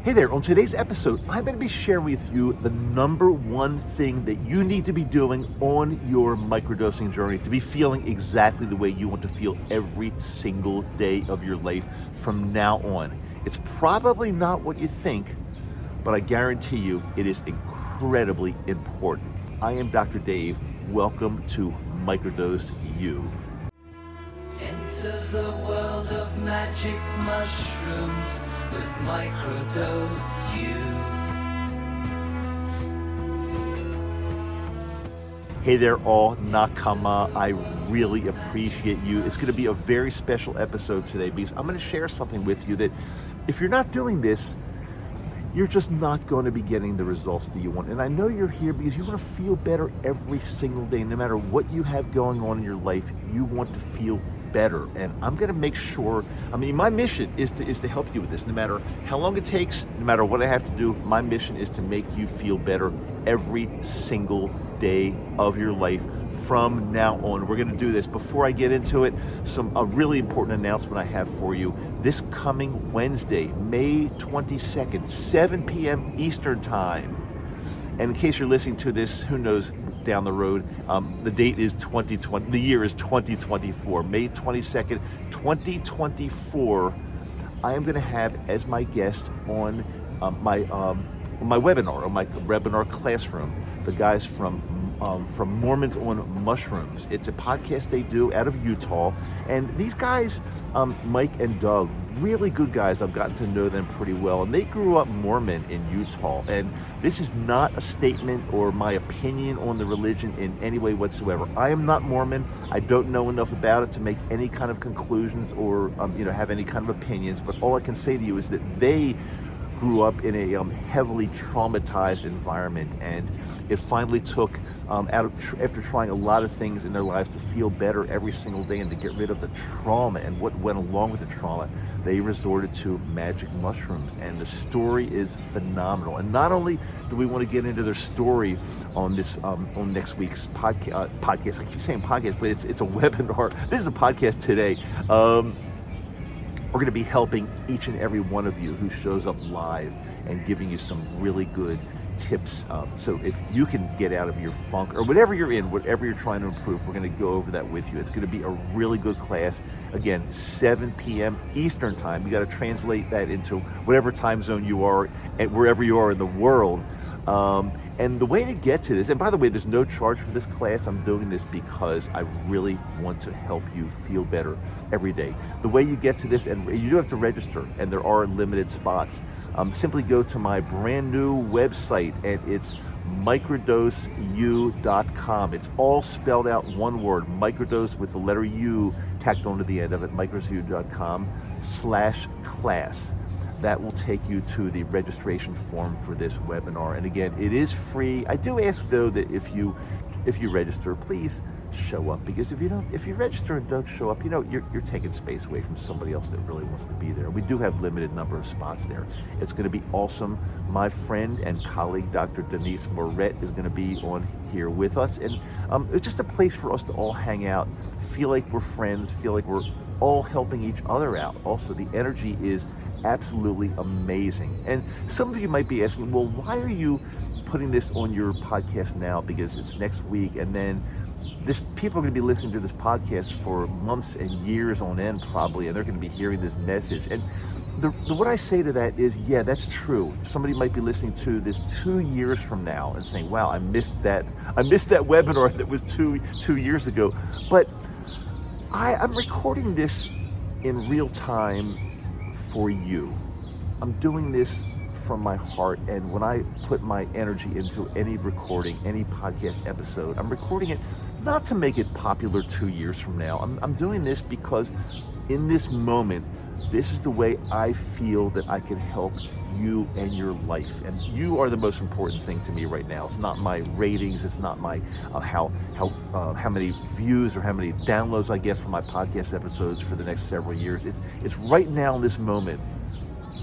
Hey there, on today's episode, I'm going to be sharing with you the number one thing that you need to be doing on your microdosing journey to be feeling exactly the way you want to feel every single day of your life from now on. It's probably not what you think, but I guarantee you it is incredibly important. I am Dr. Dave. Welcome to Microdose U. Enter the world of magic mushrooms with Microdose U. Hey there, all nakama. I really appreciate you. It's going to be a very special episode today because I'm going to share something with you that if you're not doing this, you're just not going to be getting the results that you want. And I know you're here because you want to feel better every single day. No matter what you have going on in your life, you want to feel better. And I'm going to make sure, my mission is to help you with this. No matter how long it takes, no matter what I have to do, my mission is to make you feel better every single day of your life from now on. We're going to do this. Before I get into it, a really important announcement I have for you. This coming Wednesday, May 22nd, 7 p.m. Eastern Time. And in case you're listening to this, who knows, down the road, the date is 2020, the year is 2024, May 22nd, 2024. I am going to have as my guest on my webinar classroom, the guys from Mormons on Mushrooms. It's a podcast they do out of Utah, and these guys, Mike and Doug, really good guys. I've gotten to know them pretty well, and they grew up Mormon in Utah. And this is not a statement or my opinion on the religion in any way whatsoever. I am not Mormon. I don't know enough about it to make any kind of conclusions or have any kind of opinions. But all I can say to you is that they grew up in a heavily traumatized environment, and it finally took after trying a lot of things in their lives to feel better every single day and to get rid of the trauma and what went along with the trauma, they resorted to magic mushrooms. And the story is phenomenal. And not only do we want to get into their story on this on next week's podcast, I keep saying podcast, but it's a webinar. This is a podcast today. We're going to be helping each and every one of you who shows up live and giving you some really good tips. So if you can get out of your funk or whatever you're in, whatever you're trying to improve, we're going to go over that with you. It's going to be a really good class. Again, 7 p.m. Eastern Time. You got to translate that into whatever time zone you are and wherever you are in the world. And the way to get to this, and by the way, there's no charge for this class. I'm doing this because I really want to help you feel better every day. The way you get to this, and you do have to register, and there are limited spots. Simply go to my brand new website, and it's microdoseu.com. It's all spelled out one word, microdose with the letter U tacked onto the end of it, microdoseu.com/class. That will take you to the registration form for this webinar. And again, it is free. I do ask though that if you register, please show up, because if you register and don't show up, you're taking space away from somebody else that really wants to be there. We do have limited number of spots there. It's going to be awesome. My friend and colleague, Dr. Denise Moret, is going to be on here with us. And it's just a place for us to all hang out, feel like we're friends, feel like we're all helping each other out. Also, the energy is absolutely amazing. And some of you might be asking, well, why are you putting this on your podcast now? Because it's next week, and then people are going to be listening to this podcast for months and years on end probably, and they're going to be hearing this message. And what I say to that is, yeah, that's true. Somebody might be listening to this 2 years from now and saying, wow, I missed that webinar that was two years ago. But I'm recording this in real time for you. I'm doing this from my heart, and when I put my energy into any recording, any podcast episode, I'm recording it not to make it popular 2 years from now. I'm doing this because in this moment, this is the way I feel that I can help you and your life. And you are the most important thing to me right now. It's not my ratings. It's not my how many views or how many downloads I get from my podcast episodes for the next several years. It's right now in this moment.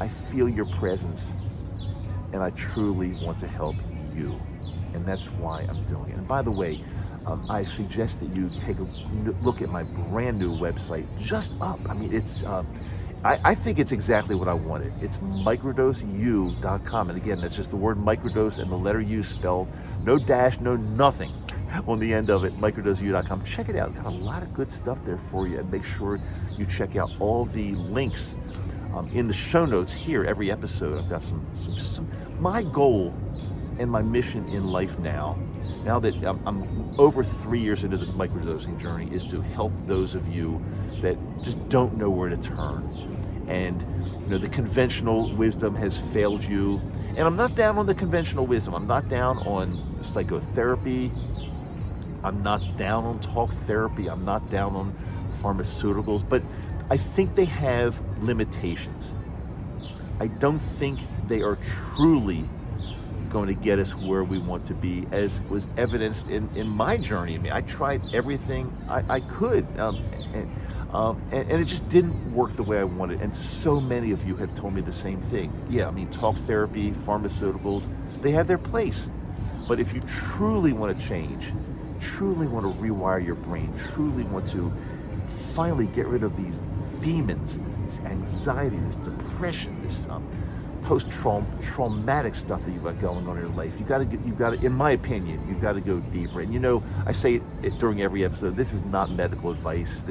I feel your presence, and I truly want to help you. And that's why I'm doing it. And by the way, I suggest that you take a look at my brand new website, just up. I mean, I think it's exactly what I wanted. It's microdoseu.com. And again, that's just the word microdose and the letter U spelled, no dash, no nothing on the end of it, microdoseu.com. Check it out. Got a lot of good stuff there for you. And make sure you check out all the links in the show notes here, every episode. I've got some my goal and my mission in life now that I'm over 3 years into this microdosing journey, is to help those of you that just don't know where to turn. And the conventional wisdom has failed you. And I'm not down on the conventional wisdom. I'm not down on psychotherapy. I'm not down on talk therapy. I'm not down on pharmaceuticals. But I think they have limitations. I don't think they are truly going to get us where we want to be, as was evidenced in my journey. I mean, I tried everything I could, and it just didn't work the way I wanted. And so many of you have told me the same thing. Yeah, I mean, talk therapy, pharmaceuticals, they have their place. But if you truly want to change, truly want to rewire your brain, truly want to finally get rid of these demons, this anxiety, this depression, this post-traumatic stuff that you've got going on in your life, you got to, in my opinion, you've got to go deeper. And I say it during every episode, this is not medical advice.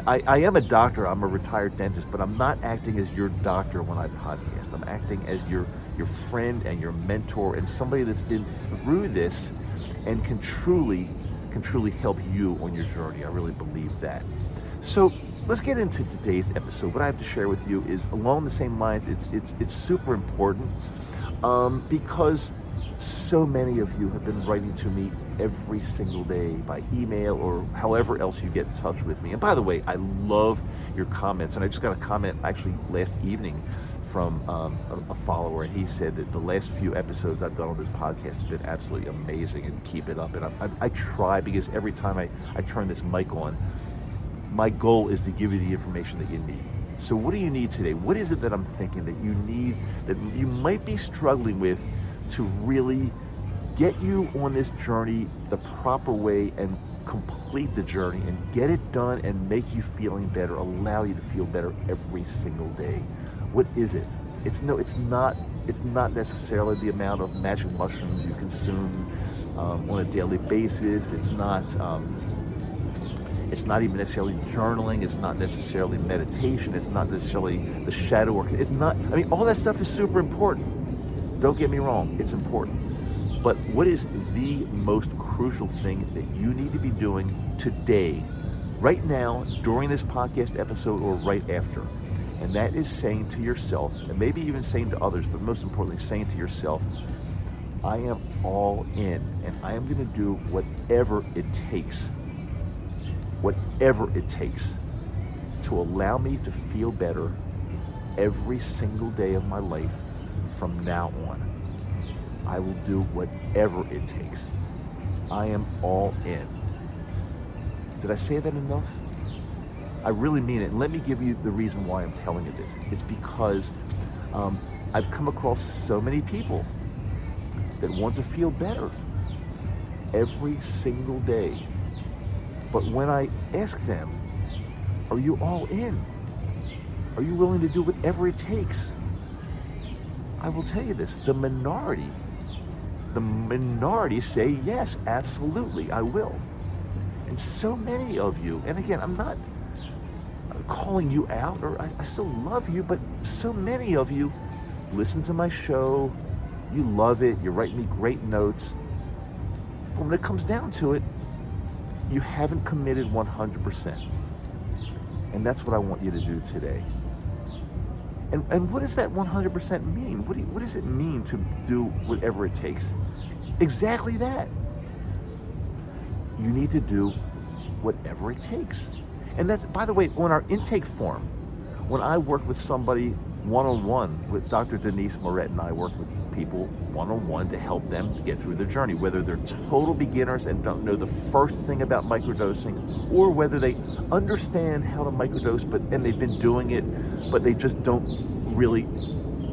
I am a doctor, I'm a retired dentist, but I'm not acting as your doctor when I podcast. I'm acting as your friend and your mentor, and somebody that's been through this and can truly help you on your journey. I really believe that. So let's get into today's episode. What I have to share with you is along the same lines. It's super important because so many of you have been writing to me every single day by email or however else you get in touch with me. And by the way, I love your comments. And I just got a comment actually last evening from a follower, and he said that the last few episodes I've done on this podcast have been absolutely amazing, and keep it up. And I try, because every time I turn this mic on, my goal is to give you the information that you need. So what do you need today? What is it that I'm thinking that you need, that you might be struggling with, to really get you on this journey the proper way and complete the journey and get it done and make you feeling better, allow you to feel better every single day? What is it? It's not necessarily the amount of magic mushrooms you consume on a daily basis. It's not even necessarily journaling. It's not necessarily meditation. It's not necessarily the shadow work. It's not, I mean, all that stuff is super important. Don't get me wrong, it's important. But what is the most crucial thing that you need to be doing today, right now, during this podcast episode, or right after? And that is saying to yourself, and maybe even saying to others, but most importantly, saying to yourself, I am all in, and I am going to do whatever it takes to allow me to feel better every single day of my life from now on. I will do whatever it takes. I am all in. Did I say that enough? I really mean it. And let me give you the reason why I'm telling you this. It's because I've come across so many people that want to feel better every single day. But when I ask them, are you all in? Are you willing to do whatever it takes? I will tell you this, the minority say, yes, absolutely, I will. And so many of you, and again, I'm not calling you out, or I still love you, but so many of you listen to my show, you love it, you write me great notes, but when it comes down to it, you haven't committed 100%. And that's what I want you to do today. And what does that 100% mean? What does it mean to do whatever it takes? Exactly that. You need to do whatever it takes. And that's, by the way, on our intake form, when I work with somebody one-on-one, with Dr. Denise Moret and I work with people one-on-one to help them get through their journey, whether they're total beginners and don't know the first thing about microdosing, or whether they understand how to microdose, and they've been doing it, but they just don't really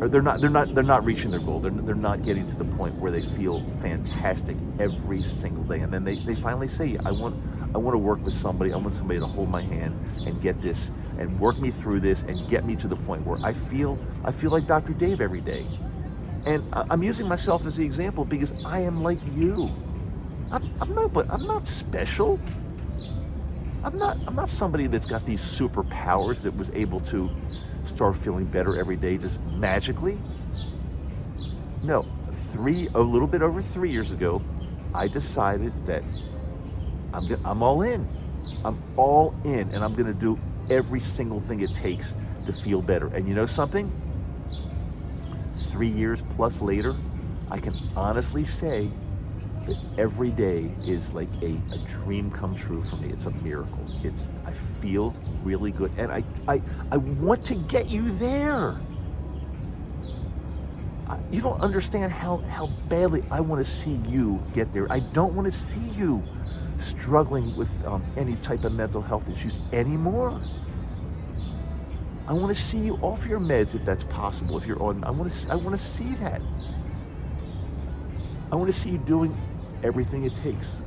or they're not reaching their goal. They're not getting to the point where they feel fantastic every single day. And then they finally say, I want to work with somebody. I want somebody to hold my hand and get this and work me through this and get me to the point where I feel like Dr. Dave every day. And I'm using myself as the example because I am like you. I'm not special. I'm not somebody that's got these superpowers that was able to start feeling better every day just magically. No, a little bit over 3 years ago, I decided that I'm all in. I'm all in, and I'm gonna do every single thing it takes to feel better. And you know something? 3 years plus later, I can honestly say that every day is like a dream come true for me. It's a miracle. I feel really good, and I want to get you there. You don't understand how badly I want to see you get there. I don't want to see you struggling with any type of mental health issues anymore. I want to see you off your meds if that's possible. If you're on, I want to see that. I want to see you doing everything it takes.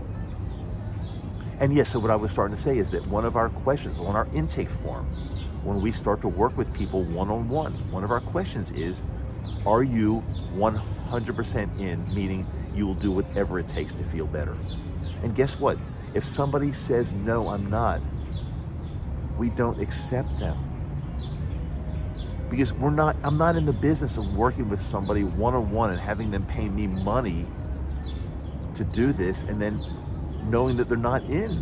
And yes, so what I was starting to say is that one of our questions on our intake form, when we start to work with people one-on-one, one of our questions is, are you 100% in, meaning you will do whatever it takes to feel better? And guess what? If somebody says, no, I'm not, we don't accept them. Because I'm not in the business of working with somebody one-on-one and having them pay me money to do this and then knowing that they're not in.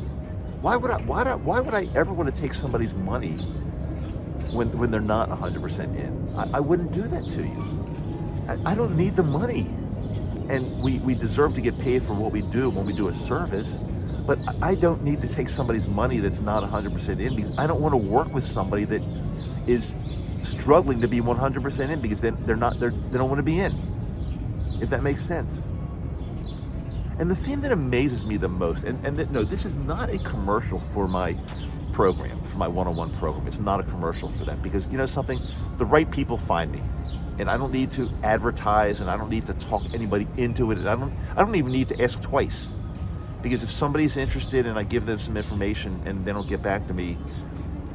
Why would I ever want to take somebody's money when they're not 100% in? I wouldn't do that to you. I don't need the money. And we deserve to get paid for what we do when we do a service, but I don't need to take somebody's money that's not 100% in, because I don't want to work with somebody that is struggling to be 100% in, because then they don't want to be in, if that makes sense. And the thing that amazes me the most, no, this is not a commercial for my program, for my one-on-one program. It's not a commercial for that, because you know something? The right people find me. And I don't need to advertise, and I don't need to talk anybody into it. And I don't even need to ask twice. Because if somebody's interested and I give them some information and they don't get back to me,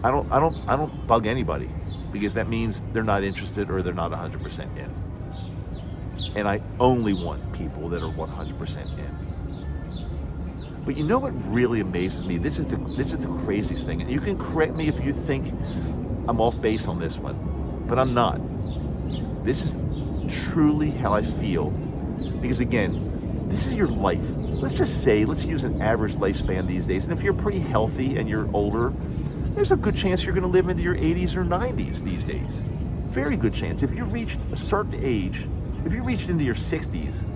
I don't bug anybody, because that means they're not interested or they're not 100% in. And I only want people that are 100% in. But you know what really amazes me? This is the craziest thing. And you can correct me if you think I'm off base on this one, but I'm not. This is truly how I feel. Because again, this is your life. Let's use an average lifespan these days. And if you're pretty healthy and you're older, there's a good chance you're going to live into your 80s or 90s these days. Very good chance. If you reached a certain age, if you reached into your 60s,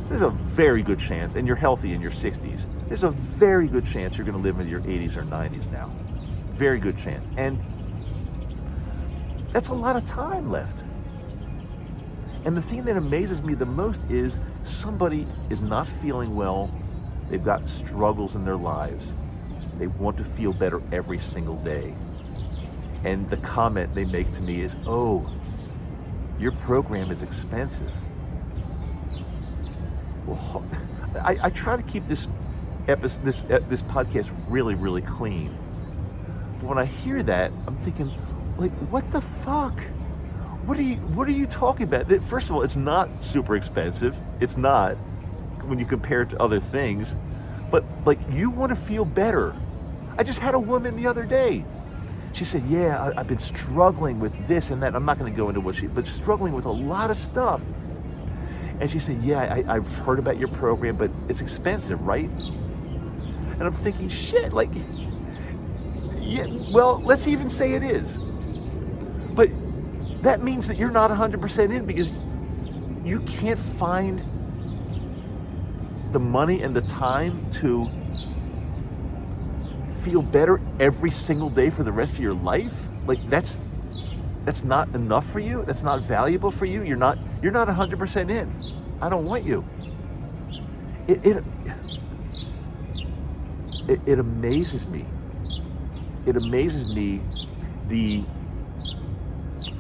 there's a very good chance, and you're healthy in your 60s, there's a very good chance you're going to live into your 80s or 90s now. Very good chance. And that's a lot of time left. And the thing that amazes me the most is somebody is not feeling well. They've got struggles in their lives. They want to feel better every single day. And the comment they make to me is, oh, your program is expensive. Well, I try to keep this podcast really, really clean. But when I hear that, I'm thinking, like, what the fuck? What are you talking about? First of all, it's not super expensive. It's not, when you compare it to other things. But like, you want to feel better. I just had a woman the other day. She said, yeah, I've been struggling with this and that. I'm not going to go into but struggling with a lot of stuff. And she said, yeah, I've heard about your program, but it's expensive, right? And I'm thinking, shit, like, yeah, well, let's even say it is. But that means that you're not 100% in, because you can't find the money and the time to feel better every single day for the rest of your life. Like, that's not enough for you. That's not valuable for you. You're not 100% in. I don't want you. It amazes me. It amazes me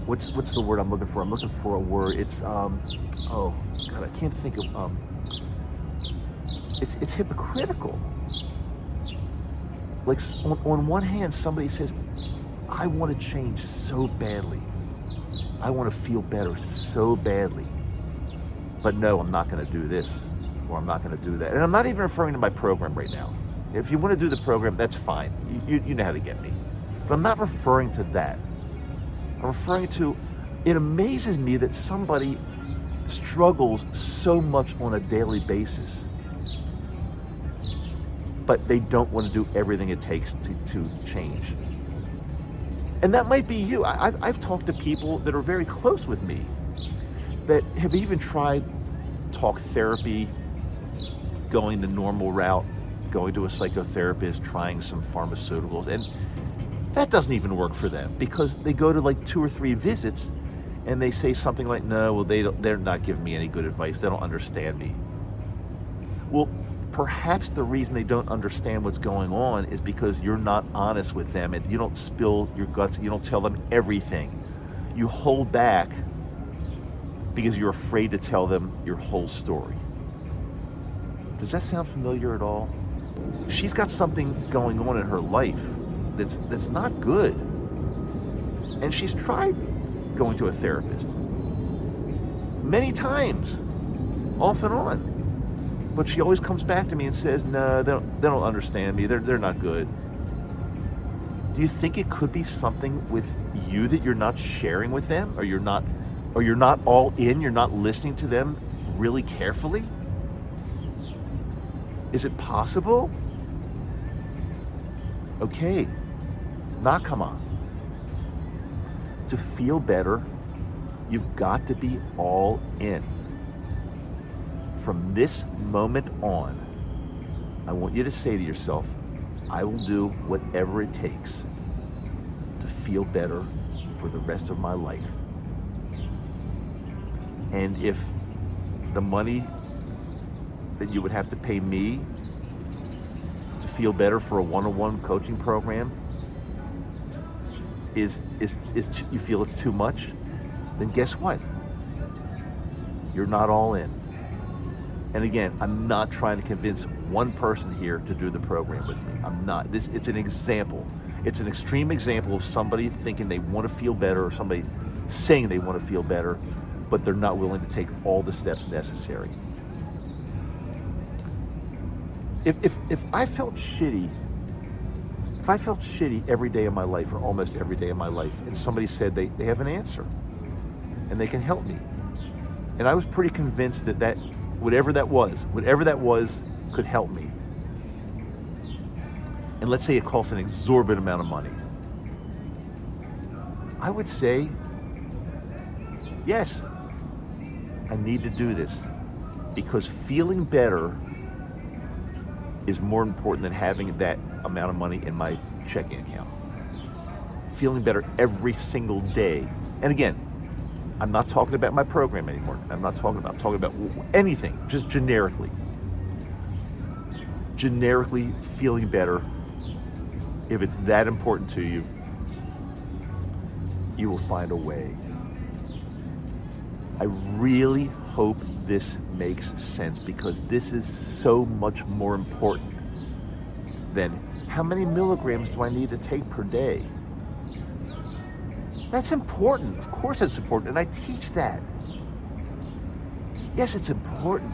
what's the word I'm looking for? I'm looking for a word. It's oh God, I can't think of it's hypocritical. Like on one hand, somebody says, I want to change so badly. I want to feel better so badly. But no, I'm not going to do this, or I'm not going to do that. And I'm not even referring to my program right now. If you want to do the program, that's fine. You know how to get me. But I'm not referring to that. I'm referring to, it amazes me that somebody struggles so much on a daily basis, but they don't want to do everything it takes to change. And that might be you. I've talked to people that are very close with me that have even tried talk therapy, going the normal route, going to a psychotherapist, trying some pharmaceuticals, and that doesn't even work for them because they go to like 2 or 3 visits and they say something like, no, well, they're not giving me any good advice. They don't understand me. Well, perhaps the reason they don't understand what's going on is because you're not honest with them and you don't spill your guts. You don't tell them everything. You hold back because you're afraid to tell them your whole story. Does that sound familiar at all? She's got something going on in her life that's not good. And she's tried going to a therapist many times, off and on. But she always comes back to me and says, no, they don't understand me. They're not good. Do you think it could be something with you that you're not sharing with them, or you're not all in, you're not listening to them really carefully? Is it possible? Okay, now come on. To feel better, you've got to be all in. From this moment on, I want you to say to yourself, I will do whatever it takes to feel better for the rest of my life. And if the money that you would have to pay me to feel better for a one-on-one coaching program is you feel it's too much, then guess what? You're not all in. And again, I'm not trying to convince one person here to do the program with me. I'm not. It's an example. It's an extreme example of somebody thinking they want to feel better, or somebody saying they want to feel better, but they're not willing to take all the steps necessary. If I felt shitty every day of my life, or almost every day of my life, and somebody said they have an answer and they can help me, and I was pretty convinced that whatever that was could help me, and let's say it costs an exorbitant amount of money, I would say, yes, I need to do this, because feeling better is more important than having that amount of money in my checking account. Feeling better every single day. And again, I'm not talking about my program anymore. I'm talking about anything, just generically. Generically feeling better. If it's that important to you, you will find a way. I really hope this makes sense, because this is so much more important than how many milligrams do I need to take per day. That's important. Of course it's important, and I teach that. Yes, it's important,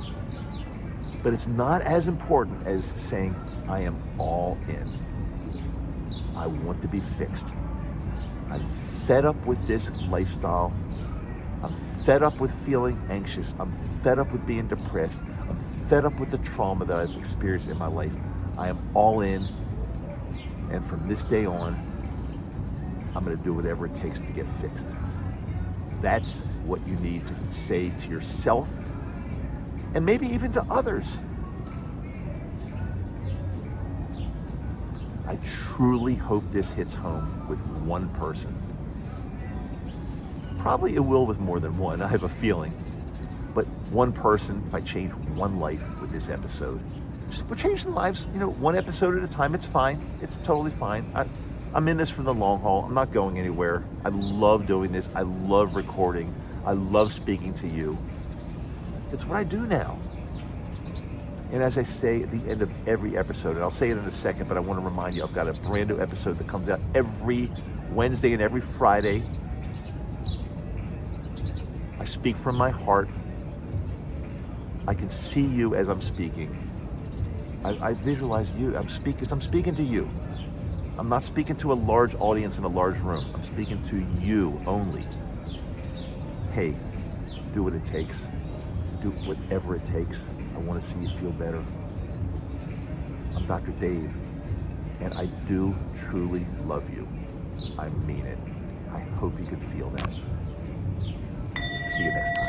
but it's not as important as saying, I am all in. I want to be fixed. I'm fed up with this lifestyle. I'm fed up with feeling anxious. I'm fed up with being depressed. I'm fed up with the trauma that I've experienced in my life. I am all in. And from this day on, I'm going to do whatever it takes to get fixed. That's what you need to say to yourself, and maybe even to others. I truly hope this hits home with one person. Probably it will with more than one, I have a feeling. But one person, if I change one life with this episode, we're changing lives, one episode at a time. It's fine. It's totally fine. I'm in this for the long haul. I'm not going anywhere. I love doing this. I love recording. I love speaking to you. It's what I do now. And as I say at the end of every episode, and I'll say it in a second, but I want to remind you, I've got a brand new episode that comes out every Wednesday and every Friday. I speak from my heart. I can see you as I'm speaking. I visualize you. I'm speaking to you. I'm not speaking to a large audience in a large room. I'm speaking to you only. Hey, do what it takes. Do whatever it takes. I want to see you feel better. I'm Dr. Dave, and I do truly love you. I mean it. I hope you can feel that. See you next time.